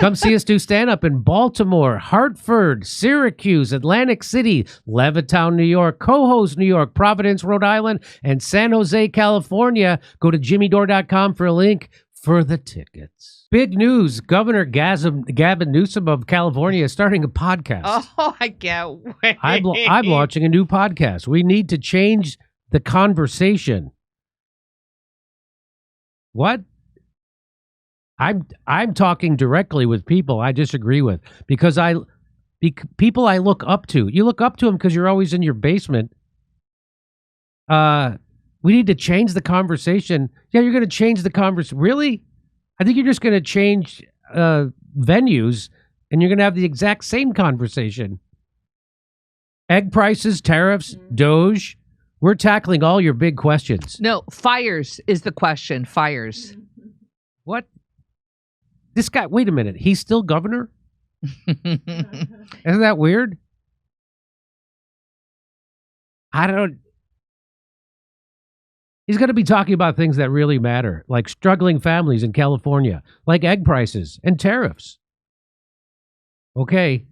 Come see us do stand-up in Baltimore, Hartford, Syracuse, Atlantic City, Levittown, New York, Cohoes, New York, Providence, Rhode Island, and San Jose, California. Go to jimmydore.com for a link for the tickets. Big news. Governor Gavin Newsom of California is starting a podcast. Oh, I can't wait. I'm launching a new podcast. We need to change the conversation. What? I'm talking directly with people I disagree with because people I look up to. You look up to them because you're always in your basement. We need to change the conversation. Yeah, you're going to change the conversation. Really? I think you're just going to change venues and you're going to have the exact same conversation. Egg prices, tariffs, Doge. We're tackling all your big questions. No, fires is the question. Fires. What? This guy, wait a minute. He's still governor? Isn't that weird? He's going to be talking about things that really matter, like struggling families in California, like egg prices and tariffs. Okay.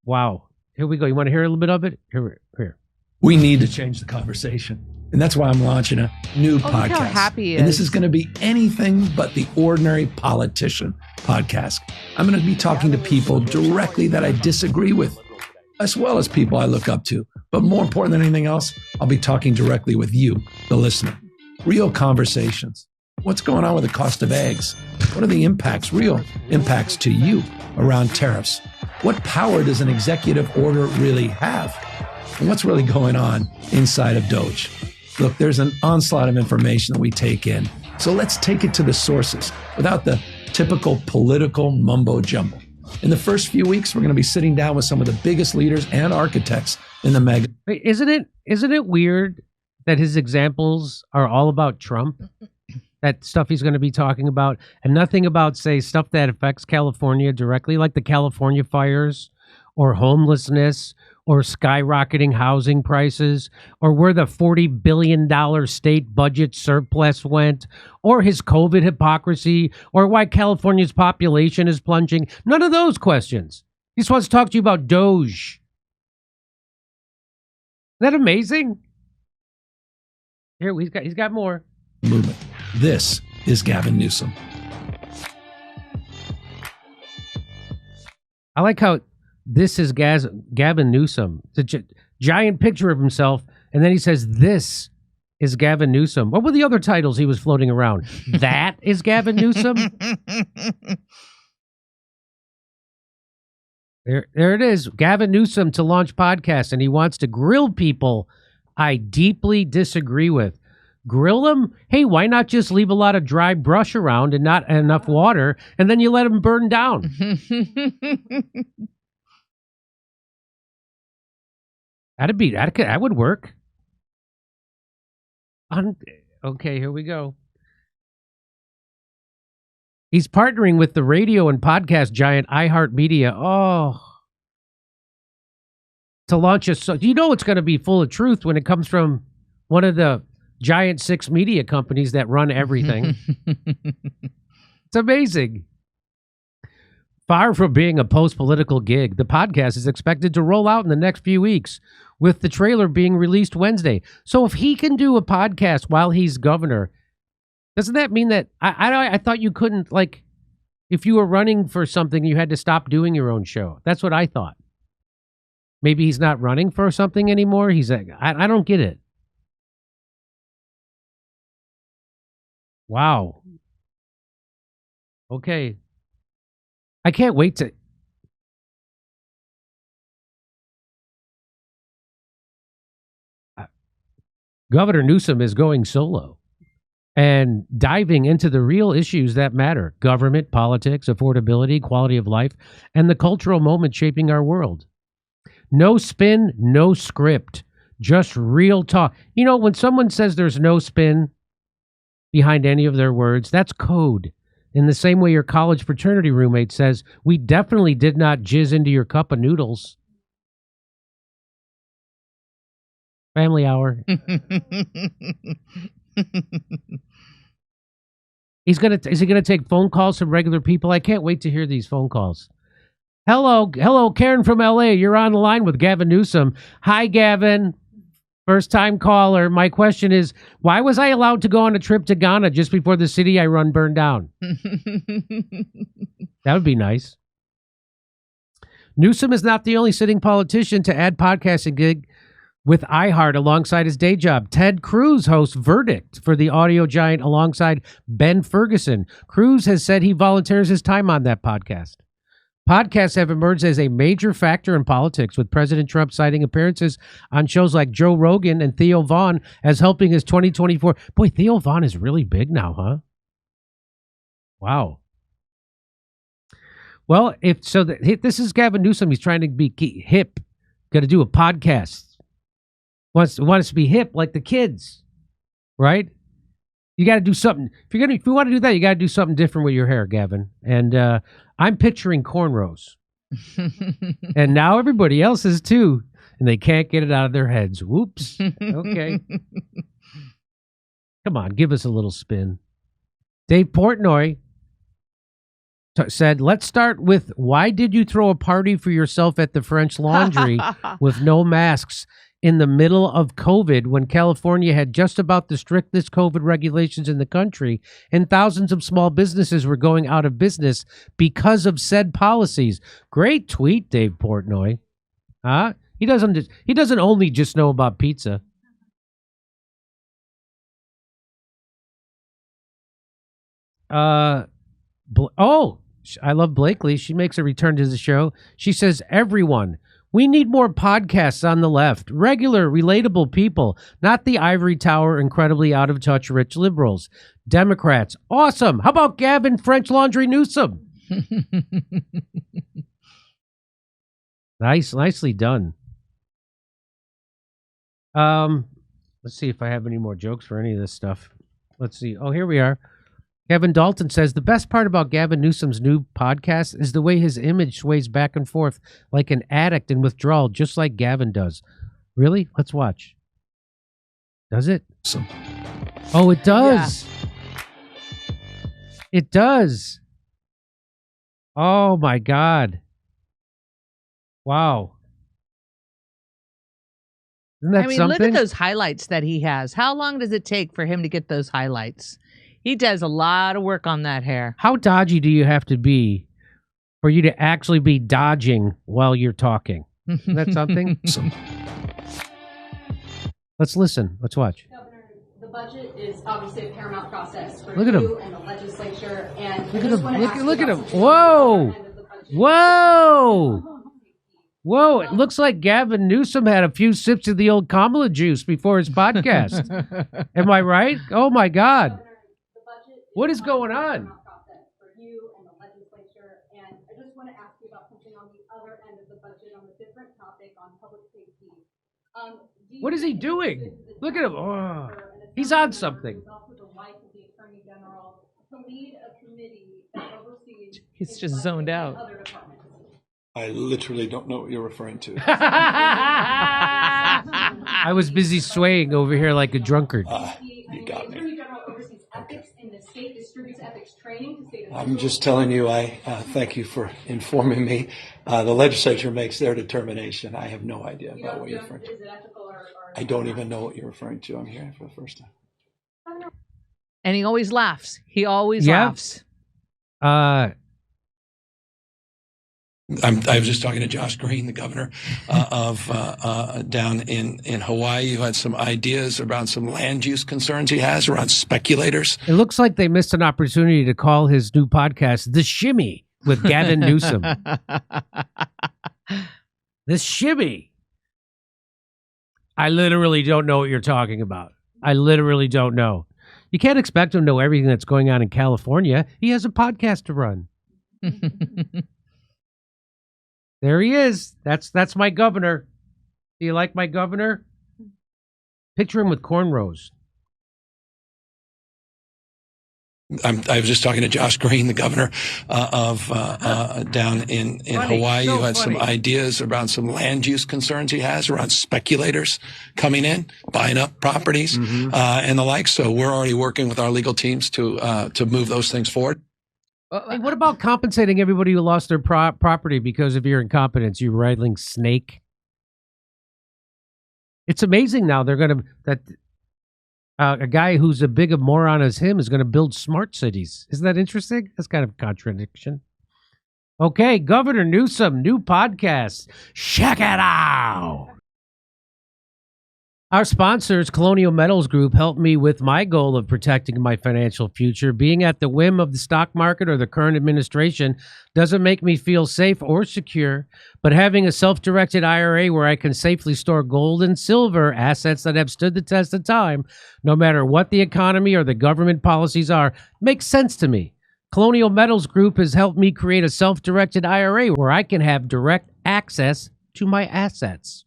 Wow. Here we go. You want to hear a little bit of it? Here. We need to change the conversation. And that's why I'm launching a new podcast. Look how happy he is. And this is going to be anything but the ordinary politician podcast. I'm going to be talking to people directly that I disagree with, as well as people I look up to. But more important than anything else, I'll be talking directly with you, the listener. Real conversations. What's going on with the cost of eggs? What are the impacts, real impacts to you around tariffs? What power does an executive order really have? And what's really going on inside of Doge? Look, there's an onslaught of information that we take in. So let's take it to the sources without the typical political mumbo jumbo. In the first few weeks, we're going to be sitting down with some of the biggest leaders and architects in the MAGA. Wait, isn't it weird that his examples are all about Trump? That stuff he's going to be talking about, and nothing about, say, stuff that affects California directly, like the California fires or homelessness or skyrocketing housing prices, or where the $40 billion state budget surplus went, or his COVID hypocrisy, or why California's population is plunging. None of those questions. He just wants to talk to you about Doge. Isn't that amazing? Here, he's got more. Movement. This is Gavin Newsom. I like how this is Gavin Newsom. It's a giant picture of himself, and then he says, this is Gavin Newsom. What were the other titles he was floating around? That is Gavin Newsom? There it is. Gavin Newsom to launch podcast, and he wants to grill people I deeply disagree with. Grill them? Hey, why not just leave a lot of dry brush around and not enough water, and then you let them burn down? That would work. Okay, here we go. He's partnering with the radio and podcast giant iHeartMedia. To launch a... So, you know it's going to be full of truth when it comes from one of the giant 6 media companies that run everything. It's amazing. Far from being a post-political gig, the podcast is expected to roll out in the next few weeks, with the trailer being released Wednesday. So if he can do a podcast while he's governor, doesn't that mean that... I thought you couldn't, like, if you were running for something, you had to stop doing your own show. That's what I thought. Maybe he's not running for something anymore. He's like, I don't get it. Wow. Okay. I can't wait to... Governor Newsom is going solo and diving into the real issues that matter: government, politics, affordability, quality of life, and the cultural moment shaping our world. No spin, no script, just real talk. You know, when someone says there's no spin behind any of their words, that's code. In the same way your college fraternity roommate says, we definitely did not jizz into your cup of noodles. Family hour. Is he gonna take phone calls from regular people? I can't wait to hear these phone calls. Hello, Karen from LA. You're on the line with Gavin Newsom. Hi, Gavin. First time caller. My question is, why was I allowed to go on a trip to Ghana just before the city I run burned down? That would be nice. Newsom is not the only sitting politician to add podcasting gig with iHeart alongside his day job. Ted Cruz hosts Verdict for the audio giant alongside Ben Ferguson. Cruz has said he volunteers his time on that podcast. Podcasts have emerged as a major factor in politics, with President Trump citing appearances on shows like Joe Rogan and Theo Vaughn as helping his 2024. Boy, Theo Vaughn is really big now, huh? Wow. Well, this is Gavin Newsom. He's trying to be hip. Got to do a podcast. Wants us to be hip like the kids, right? You got to do something. If you want to do that, you got to do something different with your hair, Gavin. And I'm picturing cornrows, and now everybody else is too, and they can't get it out of their heads. Whoops. Okay. Come on, give us a little spin. Dave Portnoy said, let's start with, why did you throw a party for yourself at the French Laundry with no masks in the middle of COVID, when California had just about the strictest COVID regulations in the country and thousands of small businesses were going out of business because of said policies? Great tweet, Dave Portnoy. Huh? He doesn't only just know about pizza. I love Blakely. She makes a return to the show. She says, everyone, we need more podcasts on the left. Regular, relatable people, not the ivory tower, incredibly out of touch rich liberals. Democrats, awesome. How about Gavin French Laundry Newsom? Nicely done. Let's see if I have any more jokes for any of this stuff. Let's see. Oh, here we are. Kevin Dalton says, the best part about Gavin Newsom's new podcast is the way his image sways back and forth like an addict in withdrawal, just like Gavin does. Really? Let's watch. Does it? Oh, it does. Yeah. It does. Oh, my God. Wow. Isn't that something? Look at those highlights that he has. How long does it take for him to get those highlights? He does a lot of work on that hair. How dodgy do you have to be for you to actually be dodging while you're talking? Isn't that something? Let's listen. Let's watch. Governor, the budget is obviously a paramount process for look at you him. And the legislature. And look at him. Look at him. Whoa. Whoa. Whoa. It looks like Gavin Newsom had a few sips of the old Kamala juice before his podcast. Am I right? Oh, my God. What is going on? For you and the legislature, and I just want to ask you about something on the other end of the budget, on a different topic, on public safety. What is he doing? Look at him. Oh, he's on something. Also the wife of the Attorney General to lead a committee that oversees. He's just zoned out. Other departments. I literally don't know what you're referring to. I was busy swaying over here like a drunkard. You got me. Ethics in the state distributes ethics training to state. I'm just telling you, I thank you for informing me. The legislature makes their determination. I have no idea about what you're referring to. Is it ethical or I don't even know what you're referring to. I'm hearing it for the first time. And he always laughs. He always laughs. I was just talking to Josh Green, the governor of down in Hawaii, who had some ideas around some land use concerns he has around speculators. It looks like they missed an opportunity to call his new podcast The Shimmy with Gavin Newsom. The Shimmy. I literally don't know what you're talking about. I literally don't know. You can't expect him to know everything that's going on in California. He has a podcast to run. There he is. That's my governor. Do you like my governor? Picture him with cornrows. I was just talking to Josh Green, the governor of down in Hawaii, who had some ideas around some land use concerns he has around speculators coming in, buying up properties, and the like. So we're already working with our legal teams to move those things forward. Hey, what about compensating everybody who lost their property because of your incompetence, you rattling snake? It's amazing now they're going to a guy who's as big a moron as him is going to build smart cities. Isn't that interesting? That's kind of a contradiction. Okay, Governor Newsom, new podcast. Check it out. Our sponsors, Colonial Metals Group, helped me with my goal of protecting my financial future. Being at the whim of the stock market or the current administration doesn't make me feel safe or secure, but having a self-directed IRA where I can safely store gold and silver, assets that have stood the test of time, no matter what the economy or the government policies are, makes sense to me. Colonial Metals Group has helped me create a self-directed IRA where I can have direct access to my assets.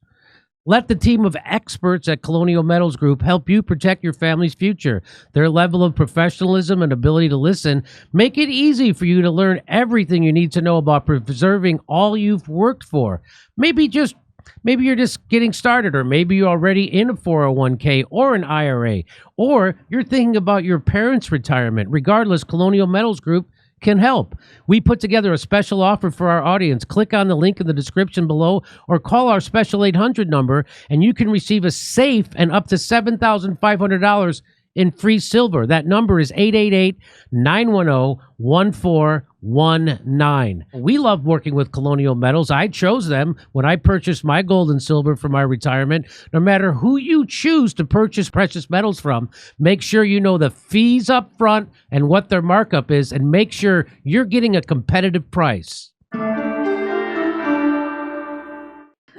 Let the team of experts at Colonial Metals Group help you protect your family's future. Their level of professionalism and ability to listen make it easy for you to learn everything you need to know about preserving all you've worked for. Maybe you're just getting started, or maybe you're already in a 401k or an IRA, or you're thinking about your parents' retirement. Regardless, Colonial Metals Group can help. We put together a special offer for our audience. Click on the link in the description below or call our special 800 number and you can receive a safe and up to $7,500 in free silver. That number is 888-910-1419. We love working with Colonial Metals. I chose them when I purchased my gold and silver for my retirement. No matter who you choose to purchase precious metals from, make sure you know the fees up front and what their markup is, and make sure you're getting a competitive price.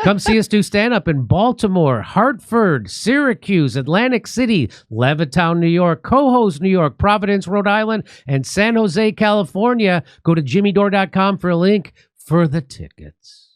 Come see us do stand-up in Baltimore, Hartford, Syracuse, Atlantic City, Levittown, New York, Cohoes, New York, Providence, Rhode Island, and San Jose, California. Go to jimmydore.com for a link for the tickets.